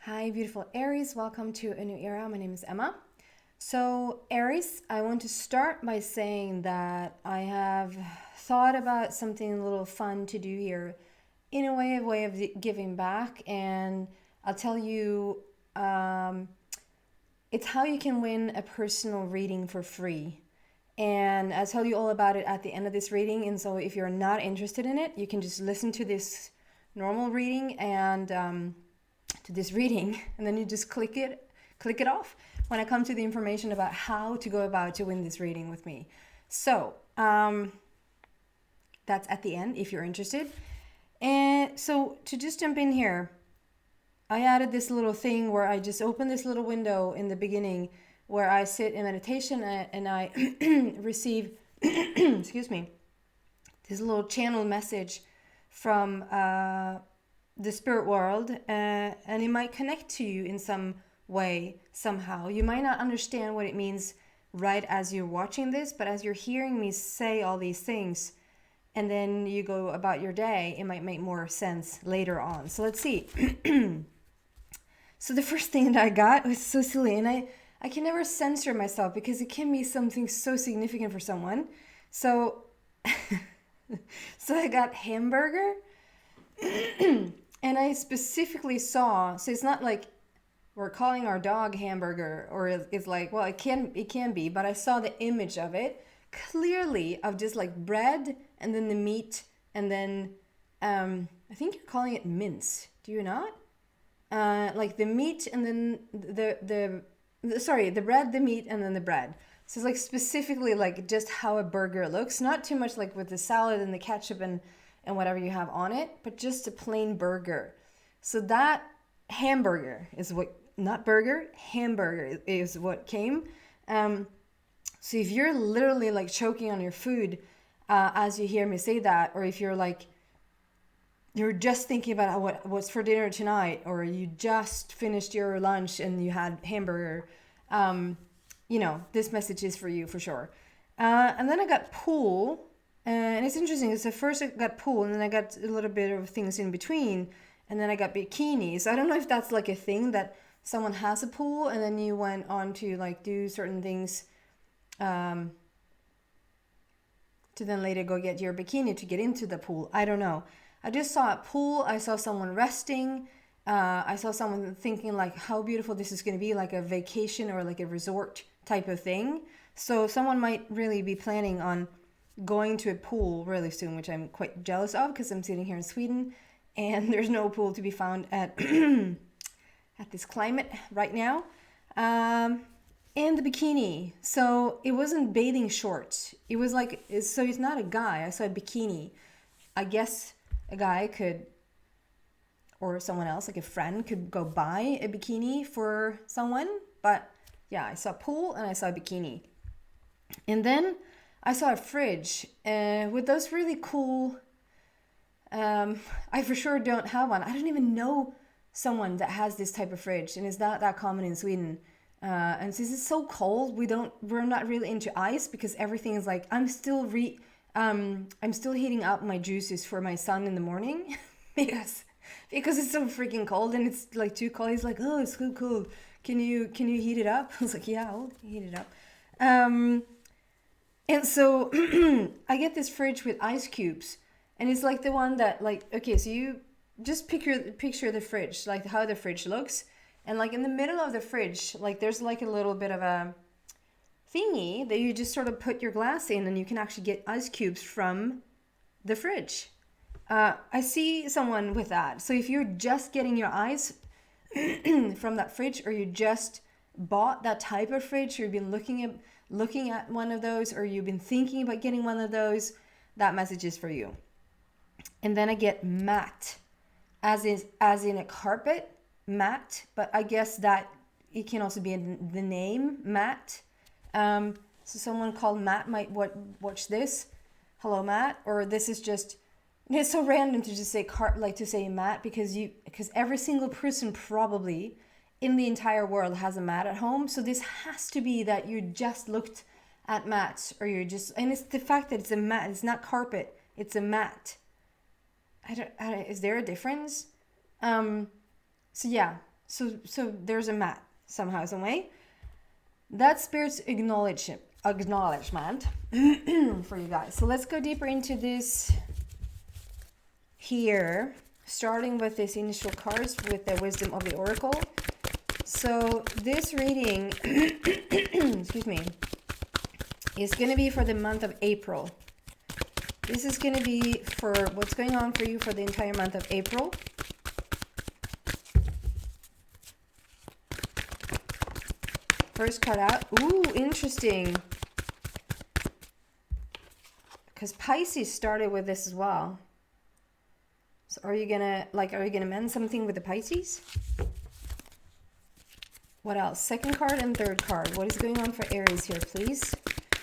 Hi, beautiful Aries. Welcome to a new era. My name is Emma. So, Aries, I want to start by saying that I have thought about something a little fun to do here in a way of giving back. And I'll tell you, it's how you can win a personal reading for free. And I'll tell you all about it at the end of this reading. And so, if you're not interested in it, you can just listen to this normal reading and to this reading, and then you just click it off when I come to the information about how to go about to win this reading with me. So that's at the end if you're interested. And so to just jump in here, I added this little thing where I just open this little window in the beginning where I sit in meditation and I receive excuse me, this little channel message from the spirit world, and it might connect to you in some way, somehow. You might not understand what it means right as you're watching this, but as you're hearing me say all these things and then you go about your day, it might make more sense later on. So let's see. So the first thing that I got was so silly, and I can never censor myself because it can be something so significant for someone. So so I got hamburger. And I specifically saw, so it's not like we're calling our dog hamburger, or it's like, well, it can be, but I saw the image of it clearly of just like bread and then the meat, and then I think you're calling it mince, do you not? Like the meat and then the bread, the meat, and then the bread. So it's like specifically like just how a burger looks, not too much like with the salad and the ketchup and whatever you have on it, but just a plain burger. So that hamburger is what, not burger, hamburger is what came. So if you're literally like choking on your food as you hear me say that, or if you're like, you're just thinking about what's for dinner tonight, or you just finished your lunch and you had hamburger, this message is for you for sure. And then I got pool. And it's interesting because at first I got pool, and then I got a little bit of things in between, and then I got bikini. So I don't know if that's like a thing that someone has a pool and then you went on to like do certain things to then later go get your bikini to get into the pool. I don't know. I just saw a pool. I saw someone resting. I saw someone thinking like how beautiful this is going to be, like a vacation or like a resort type of thing. So someone might really be planning on going to a pool really soon, which I'm quite jealous of because I'm sitting here in Sweden and there's no pool to be found at at this climate right now. And the bikini. So it wasn't bathing shorts. It was like, so it's not a guy. I saw a bikini. I guess a guy could, or someone else, like a friend, could go buy a bikini for someone. But yeah, I saw pool and I saw a bikini. And then I saw a fridge with those really cool, I for sure don't have one. I don't even know someone that has this type of fridge, and it's not that common in Sweden. And since it's so cold, we're not really into ice because everything is like, I'm still heating up my juices for my son in the morning because it's so freaking cold and it's like too cold. He's like, oh, it's so cold. Can you heat it up? I was like, yeah, I'll heat it up. And so I get this fridge with ice cubes, and it's like the one that like, okay, so you just picture the fridge, like how the fridge looks. And like in the middle of the fridge, like there's like a little bit of a thingy that you just sort of put your glass in and you can actually get ice cubes from the fridge. I see someone with that. So if you're just getting your ice from that fridge, or you just bought that type of fridge, or you've been looking at one of those, or you've been thinking about getting one of those, that message is for you. And then I get mat, as in a carpet mat, but I guess that it can also be in the name Matt. So someone called Matt might watch this. Hello, Matt. Or this is just, it's so random to just say to say Matt because every single person probably in the entire world has a mat at home. So this has to be that you just looked at mats, or you're just, and it's the fact that it's a mat. It's not carpet. It's a mat. I don't, is there a difference? So yeah, So there's a mat somehow, some way. That's Spirit's acknowledgement for you guys. So let's go deeper into this here, starting with this initial cards with the wisdom of the oracle. So this reading, excuse me, is going to be for the month of April. This is going to be for what's going on for you for the entire month of April. First card out. Ooh, interesting. Because Pisces started with this as well. So are you gonna mend something with the Pisces? What else? Second card and third card. What is going on for Aries here, please?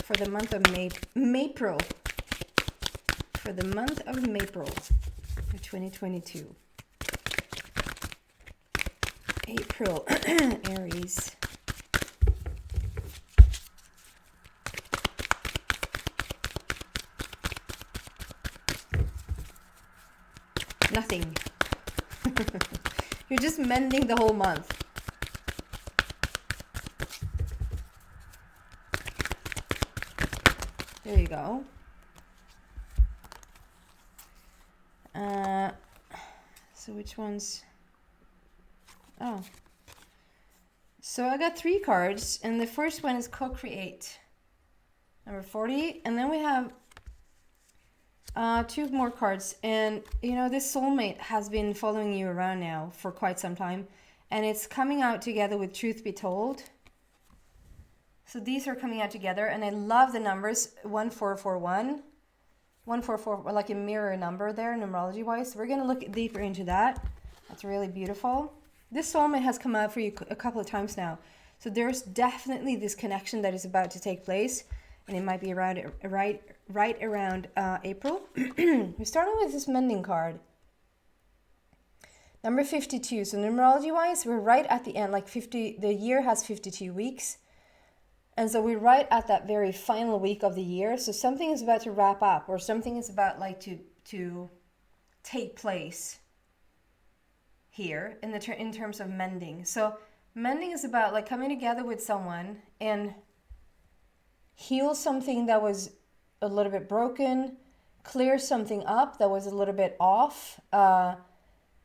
For the month of April. For the month of April of 2022. April, Aries. Nothing. You're just mending the whole month. There you go. So which ones? Oh. So I got 3 cards, and the first one is co-create. Number 40, and then we have 2 more cards, and you know, this soulmate has been following you around now for quite some time, and it's coming out together with Truth Be Told. So these are coming out together, and I love the numbers 1441, 144, like a mirror number there, numerology wise. So we're going to look deeper into that. That's really beautiful. This soulmate has come out for you a couple of times now, so there's definitely this connection that is about to take place, and it might be around right around April. We're starting with this mending card. Number 52. So numerology wise, we're right at the end, like 50. The year has 52 weeks. And so we're right at that very final week of the year. So something is about to wrap up, or something is about like to take place here in terms of mending. So mending is about like coming together with someone and heal something that was a little bit broken, clear something up that was a little bit off.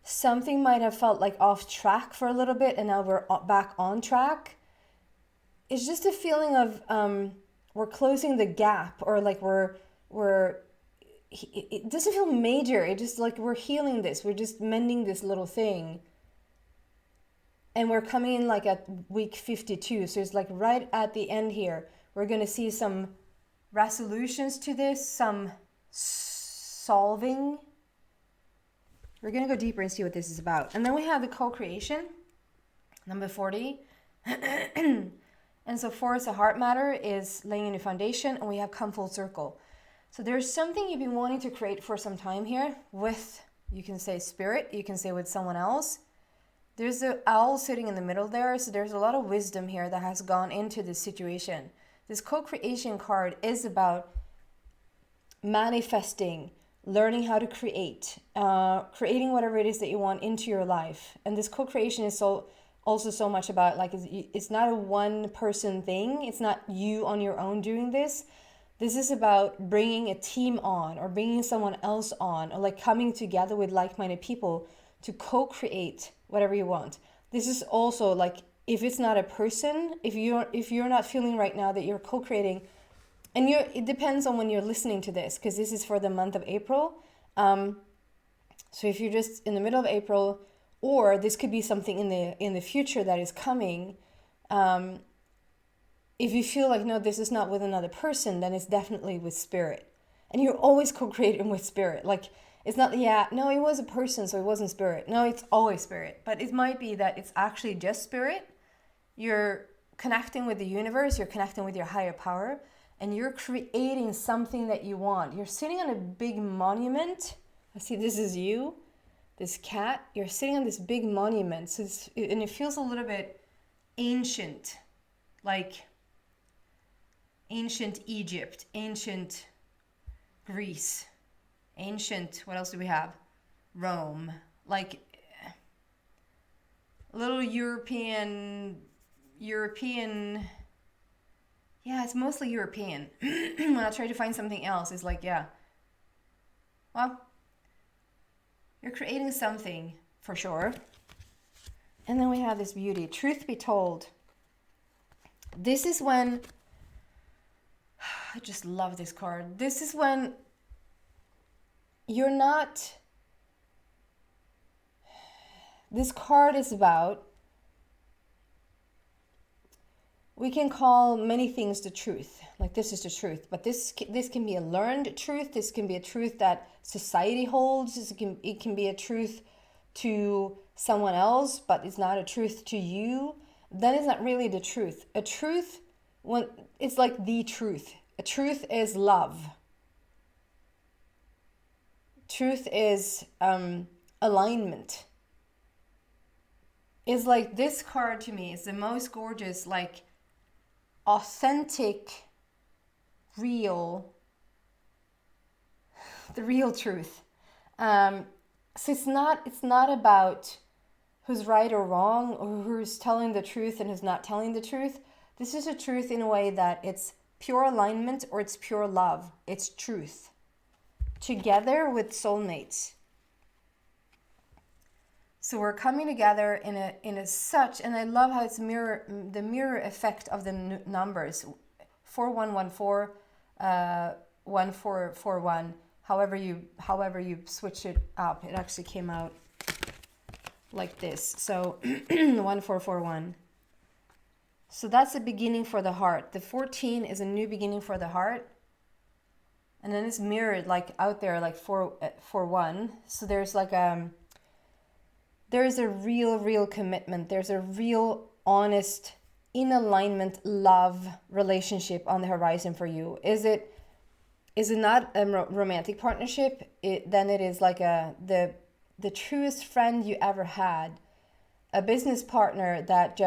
Something might have felt like off track for a little bit, and now we're back on track. It's just a feeling of we're closing the gap, or like it doesn't feel major. It just like we're healing this. We're just mending this little thing. And we're coming in like at week 52. So it's like right at the end here. We're going to see some resolutions to this, some solving. We're going to go deeper and see what this is about. And then we have the co-creation, number 40. And so 4 is a heart matter, is laying a new foundation, and we have come full circle. So there's something you've been wanting to create for some time here with, you can say spirit, you can say with someone else. There's the owl sitting in the middle there, so there's a lot of wisdom here that has gone into this situation. This co-creation card is about manifesting, learning how to create, creating whatever it is that you want into your life. And this co-creation is also so much about like it's not a one person thing. It's not you on your own doing this. This is about bringing a team on, or bringing someone else on, or like coming together with like-minded people to co-create whatever you want. This is also like, if it's not a person, if you're not feeling right now that you're co-creating, and it depends on when you're listening to this, because this is for the month of April. So if you're just in the middle of April, or this could be something in the future that is coming. If you feel like, no, this is not with another person, then it's definitely with spirit. And you're always co-creating with spirit. Like, it's not, no, it was a person, so it wasn't spirit. No, it's always spirit. But it might be that it's actually just spirit. You're connecting with the universe, you're connecting with your higher power, and you're creating something that you want. You're sitting on a big monument. I see this is you, this cat. You're sitting on this big monument. So and it feels a little bit ancient, like ancient Egypt, ancient Greece, ancient, what else do we have? Rome. Like little European, yeah, it's mostly European. When I try to find something else, it's like, yeah, well, you're creating something for sure. And then we have this beauty. Truth be told, this is when, I just love this card. This is when you're not, this card is about, we can call many things the truth. Like, this is the truth. But this can be a learned truth. This can be a truth that society holds. It can be a truth to someone else, but it's not a truth to you. Then it's not really the truth. A truth, when it's like the truth. A truth is love. Truth is alignment. It's like, this card to me is the most gorgeous, like, authentic, real, the real truth. So it's not about who's right or wrong, or who's telling the truth and who's not telling the truth. This is a truth in a way that it's pure alignment, or it's pure love. It's truth. Together with soulmates. So we're coming together in a such, and I love how it's the mirror effect of the numbers, 4114, 1441. However you switch it up, it actually came out like this. So 1441. So that's the beginning for the heart. The 14 is a new beginning for the heart. And then it's mirrored like out there, like 441. So there's like there's a real commitment. There's a real honest, in alignment, love relationship on the horizon for you. Is it not a romantic partnership? Then it is like the truest friend you ever had. A business partner that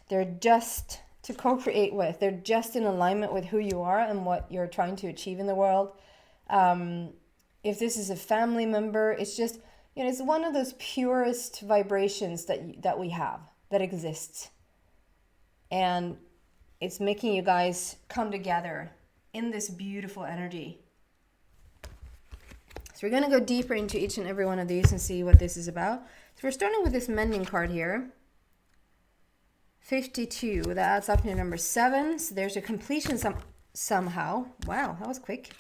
they're just to co-create with. They're just in alignment with who you are and what you're trying to achieve in the world. If this is a family member, it's just, it's one of those purest vibrations that we have, that exists. And it's making you guys come together in this beautiful energy. So we're going to go deeper into each and every one of these and see what this is about. So we're starting with this mending card here. 52, that adds up to number 7. So there's a completion somehow. Wow, that was quick.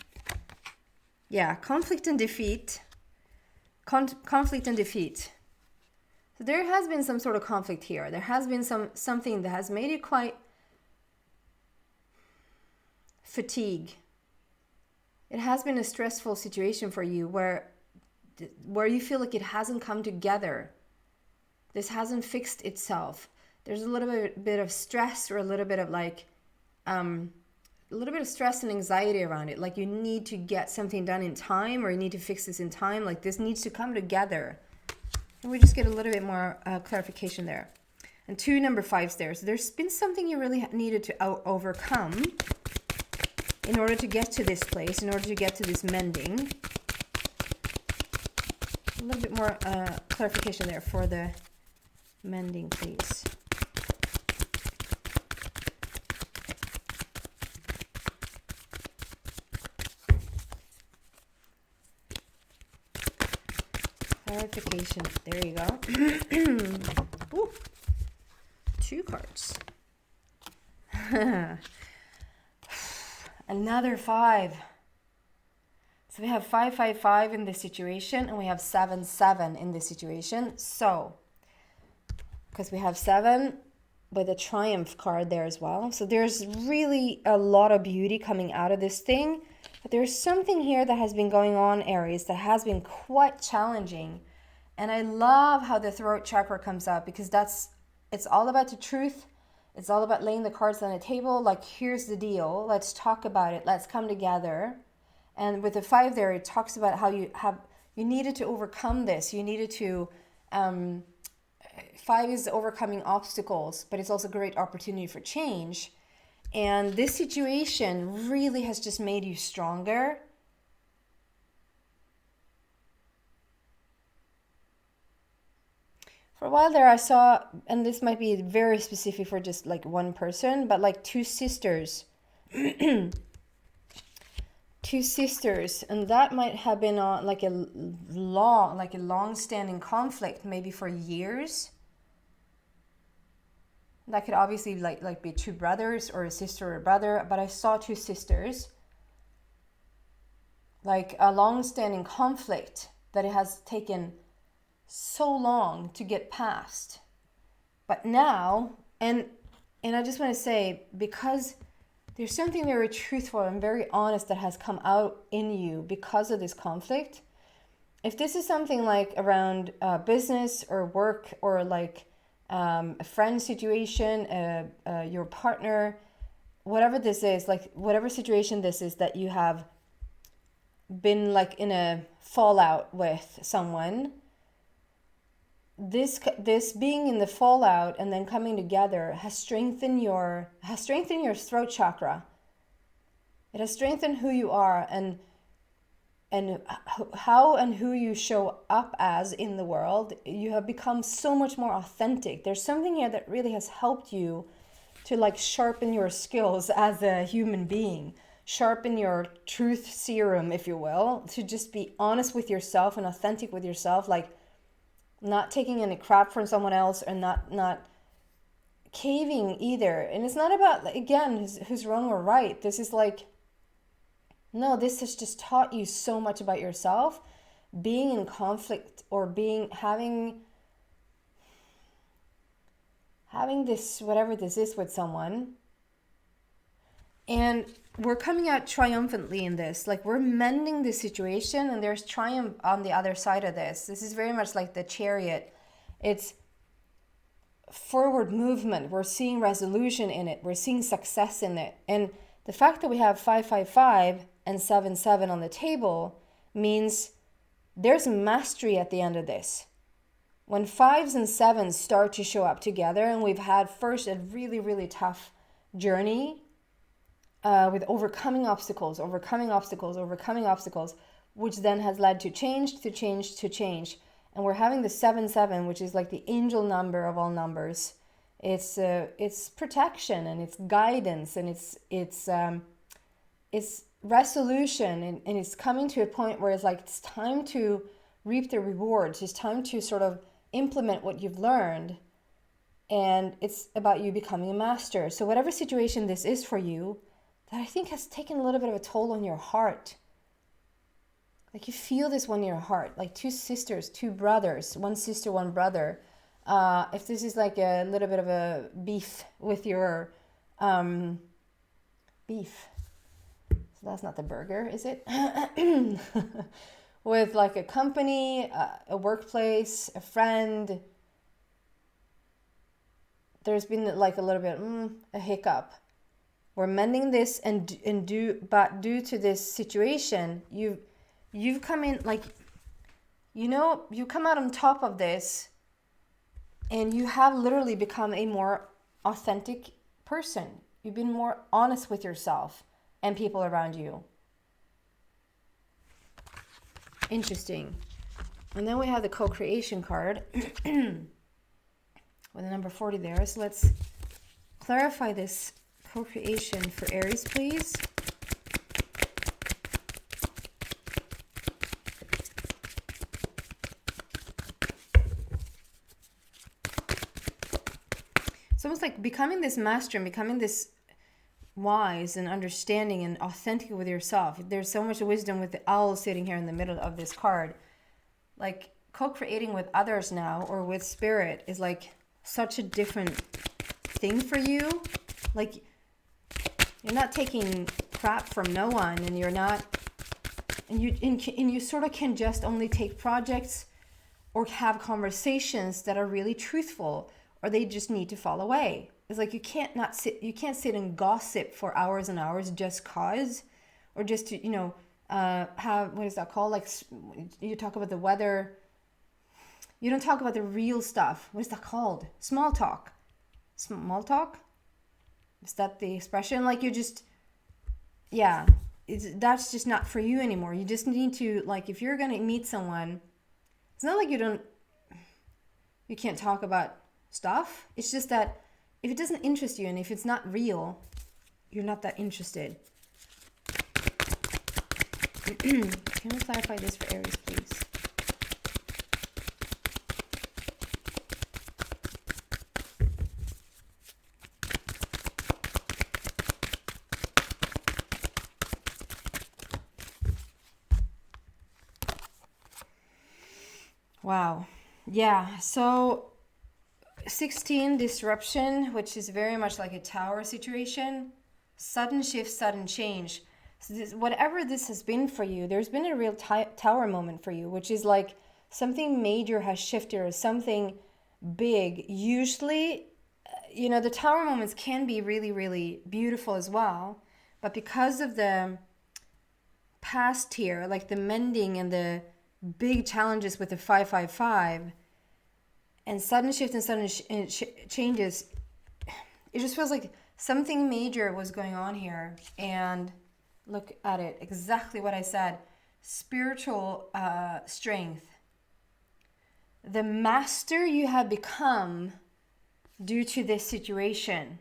Yeah, conflict and defeat. Conflict and defeat. So there has been some sort of conflict here. There has been something that has made you quite fatigue. It has been a stressful situation for you where you feel like it hasn't come together. This hasn't fixed itself. There's a little bit of stress, or a little bit of like a little bit of stress and anxiety around it. Like, you need to get something done in time, or you need to fix this in time. Like, this needs to come together. And we just get a little bit more clarification there. And 2 number 5s there. So there's been something you really needed to overcome in order to get to this place, in order to get to this mending. A little bit more clarification there for the mending, please. Clarification. There you go. Ooh, 2 cards. Another 5. So we have 5, 5, 5 in this situation, and we have 7, 7 in this situation. So, because we have 7 with a triumph card there as well. So there's really a lot of beauty coming out of this thing. But there's something here that has been going on, Aries, that has been quite challenging. And I love how the throat chakra comes up, because it's all about the truth. It's all about laying the cards on the table. Like, here's the deal. Let's talk about it. Let's come together. And with the 5 there, it talks about how you needed to overcome this. You needed to, 5 is overcoming obstacles, but it's also a great opportunity for change. And this situation really has just made you stronger. For a while there, I saw, and this might be very specific for just like one person, but like two sisters. Two sisters, and that might have been on like a long-standing conflict, maybe for years. That could obviously like be two brothers or a sister or a brother, but I saw two sisters, like a long-standing conflict that it has taken so long to get past. But now, and I just want to say, because there's something very truthful and very honest that has come out in you because of this conflict. If this is something like around business or work, or like a friend situation, your partner, whatever this is, like whatever situation this is that you have been like in a fallout with someone, this being in the fallout and then coming together has strengthened your throat chakra. It has strengthened who you are and how and who you show up as in the world. You have become so much more authentic. There's something here that really has helped you to like sharpen your skills as a human being, sharpen your truth serum, if you will, to just be honest with yourself and authentic with yourself, like not taking any crap from someone else, and not caving either. And it's not about, again, who's wrong or right. This is like, no, this has just taught you so much about yourself, being in conflict or having this, whatever this is, with someone. And we're coming out triumphantly in this. Like, we're mending the situation, and there's triumph on the other side of this. This is very much like the Chariot. It's forward movement. We're seeing resolution in it. We're seeing success in it. And the fact that we have 555 and 77 on the table means there's mastery at the end of this. When 5s and 7s start to show up together, and we've had first a really, really tough journey with overcoming obstacles, which then has led to change. And we're having the 7-7, which is like the angel number of all numbers. It's protection, and it's guidance, and it's resolution, and it's coming to a point where it's like it's time to reap the rewards. It's time to sort of implement what you've learned, and it's about you becoming a master. So whatever situation this is for you, that I think has taken a little bit of a toll on your heart. Like, you feel this one in your heart, like two sisters, two brothers, one sister, one brother. If this is like a little bit of a beef with your beef, so that's not the burger, is it? With like a company, a workplace, a friend, there's been like a little bit a hiccup. We're mending this, but due to this situation, you've come in, like, you come out on top of this, and you have literally become a more authentic person. You've been more honest with yourself and people around you. Interesting. And then we have the co-creation card with the number 40 there. So let's clarify this co-creation for Aries, please. It's almost like becoming this master and becoming this wise and understanding and authentic with yourself. There's so much wisdom with the owl sitting here in the middle of this card. Like, co-creating with others now, or with spirit, is like such a different thing for you. Like, you're not taking crap from no one, and you're not, and you sort of can just only take projects or have conversations that are really truthful, or they just need to fall away. It's like you can't sit and gossip for hours and hours just cause, or just to have, what is that called? Like, you talk about the weather. You don't talk about the real stuff. What is that called? Small talk. Small talk? Is that the expression? Like, you just, yeah, that's just not for you anymore. You just need to, like, if you're going to meet someone, it's not like you don't, you can't talk about stuff. It's just that if it doesn't interest you and if it's not real, you're not that interested. Can we clarify this for Aries, please? Wow. Yeah. So 16, disruption, which is very much like a tower situation. Sudden shift, sudden change. So whatever this has been for you, there's been a real tower moment for you, which is like something major has shifted or something big. Usually, the tower moments can be really, really beautiful as well. But because of the past here, like the mending and the big challenges with the 555 and sudden shift and sudden changes, it just feels like something major was going on here. And look at it, exactly what I said. Spiritual strength. The master you have become due to this situation.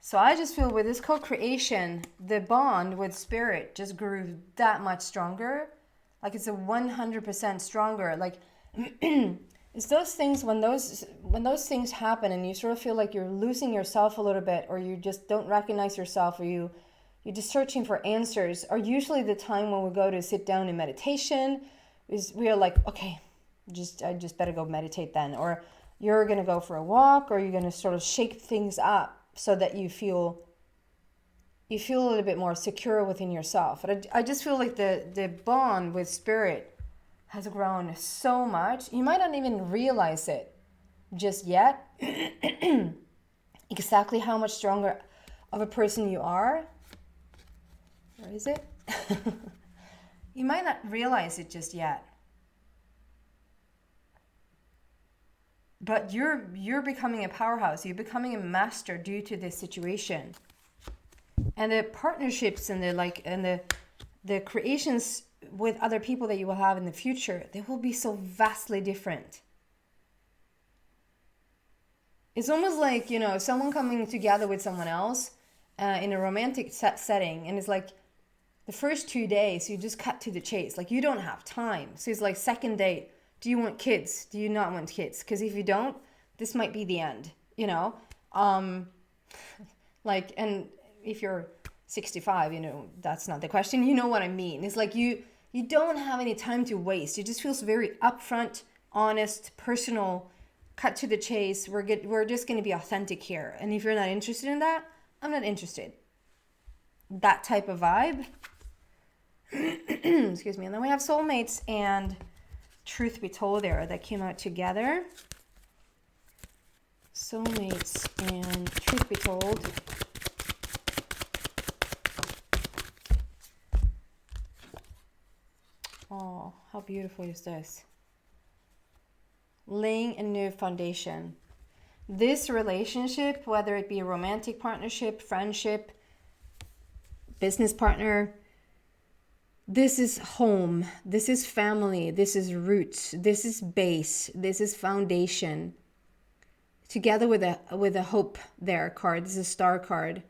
So I just feel with this co-creation, the bond with spirit just grew that much stronger. Like it's a 100% stronger. Like it's those things when those things happen and you sort of feel like you're losing yourself a little bit, or you just don't recognize yourself, or you're just searching for answers, are usually the time when we go to sit down in meditation. We are like, okay, I just better go meditate then, or you're gonna go for a walk, or you're gonna sort of shake things up so that you feel a little bit more secure within yourself. But I just feel like the bond with spirit has grown so much. You might not even realize it just yet, exactly how much stronger of a person you are. Where is it? You might not realize it just yet. But you're becoming a powerhouse. You're becoming a master due to this situation. And the partnerships and the creations with other people that you will have in the future, they will be so vastly different. It's almost like, someone coming together with someone else in a romantic setting, and it's like the first 2 days you just cut to the chase. Like you don't have time. So it's like second date. Do you want kids? Do you not want kids? Because if you don't, this might be the end, and if you're 65, that's not the question. You know what I mean? It's like you don't have any time to waste. It just feels very upfront, honest, personal, cut to the chase. We're just going to be authentic here. And if you're not interested in that, I'm not interested. That type of vibe. Excuse me. And then we have soulmates and truth be told there that came out together. Soulmates and truth be told. Oh, how beautiful is this? Laying a new foundation. This relationship, whether it be a romantic partnership, friendship, business partner, this is home, this is family, this is roots, this is base, this is foundation. Together with a hope there card, this is a star card.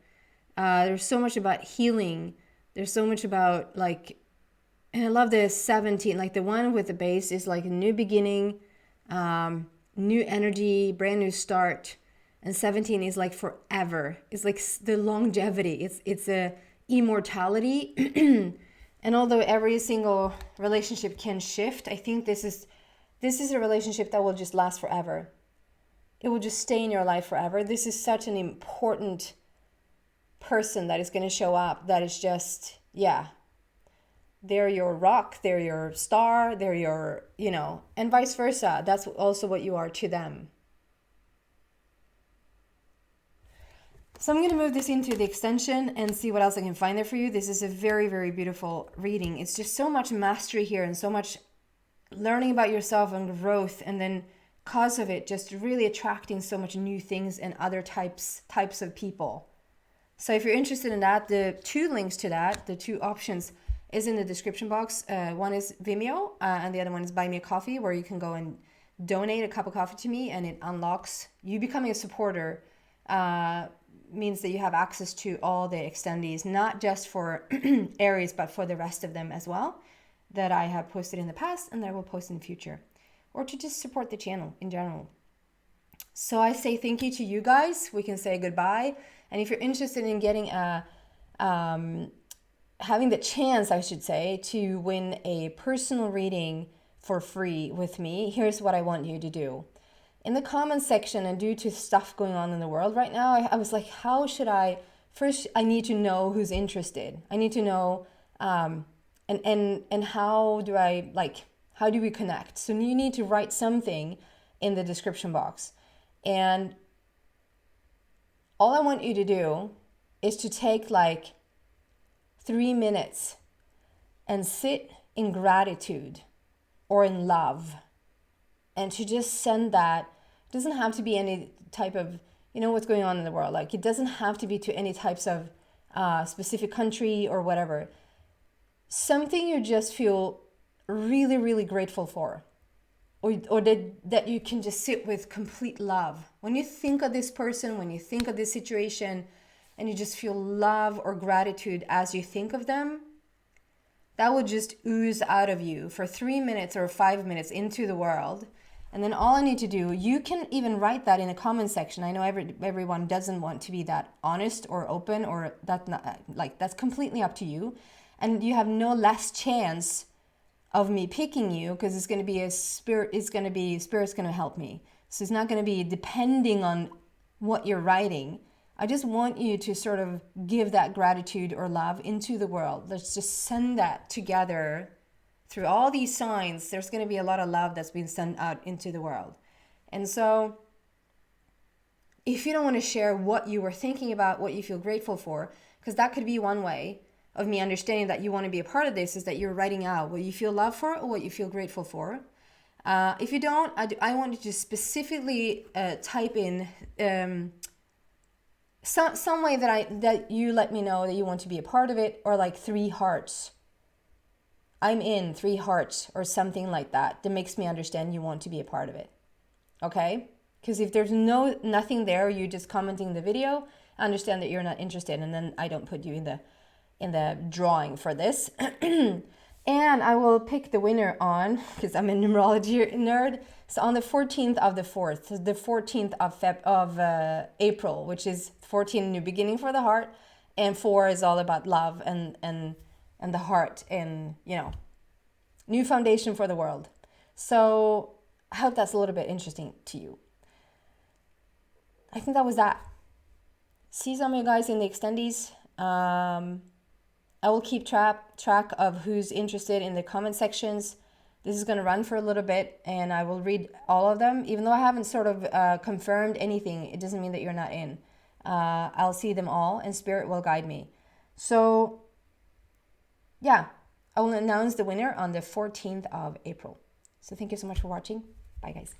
There's so much about healing. There's so much about and I love the 17, like the one with the base is like a new beginning, new energy, brand new start. And 17 is like forever. It's like the longevity. It's a immortality. And although every single relationship can shift, I think this is a relationship that will just last forever. It will just stay in your life forever. This is such an important person that is going to show up. That is just, they're your rock, they're your star, they're your, and vice versa. That's also what you are to them. So I'm going to move this into the extension and see what else I can find there for you. This is a very, very beautiful reading. It's just so much mastery here and so much learning about yourself and growth, and then cause of it just really attracting so much new things and other types of people. So if you're interested in that, the two links to that, the two options, is in the description box. One is Vimeo, and the other one is Buy Me a Coffee, where you can go and donate a cup of coffee to me, and it unlocks you becoming a supporter. Means that you have access to all the extendees, not just for Aries, but for the rest of them as well, that I have posted in the past and that I will post in the future, or to just support the channel in general. So I say thank you to you guys. We can say goodbye. And if you're interested in getting having the chance, I should say, to win a personal reading for free with me, here's what I want you to do. In the comments section, and due to stuff going on in the world right now, I was like, how should I, first I need to know who's interested. I need to know, and how do I, how do we connect? So you need to write something in the description box. And all I want you to do is to take 3 minutes and sit in gratitude or in love, and to just send that. It doesn't have to be any type of, what's going on in the world. It doesn't have to be to any types of specific country or whatever. Something you just feel really, really grateful for, or that you can just sit with complete love. When you think of this person, when you think of this situation, and you just feel love or gratitude as you think of them, that will just ooze out of you for 3 minutes or 5 minutes into the world. And then all I need to do, you can even write that in the comment section. I know everyone doesn't want to be that honest or open, or that's completely up to you. And you have no less chance of me picking you, because it's going to be Spirit's going to help me. So it's not going to be depending on what you're writing. I just want you to sort of give that gratitude or love into the world. Let's just send that together. Through all these signs, there's going to be a lot of love that's being sent out into the world. And so if you don't want to share what you were thinking about, what you feel grateful for, because that could be one way of me understanding that you want to be a part of this, is that you're writing out what you feel love for or what you feel grateful for. If you don't, I want you to specifically type in some way that you let me know that you want to be a part of it, or 3 hearts. I'm in 3 hearts or something like that. That makes me understand you want to be a part of it. Okay? Because if there's nothing there, you just commenting the video, I understand that you're not interested, and then I don't put you in the drawing for this. And I will pick the winner on, because I'm a numerology nerd. So on the 14th of the 4th, the 14th of April, which is 14, new beginning for the heart, and 4 is all about love and the heart, and new foundation for the world. So I hope that's a little bit interesting to you. I think that was that. See some of you guys in the extendees. I will keep track of who's interested in the comment sections. This is going to run for a little bit, and I will read all of them. Even though I haven't sort of confirmed anything, it doesn't mean that you're not in. I'll see them all, and Spirit will guide me. So yeah, I will announce the winner on the 14th of April. So thank you so much for watching. Bye, guys.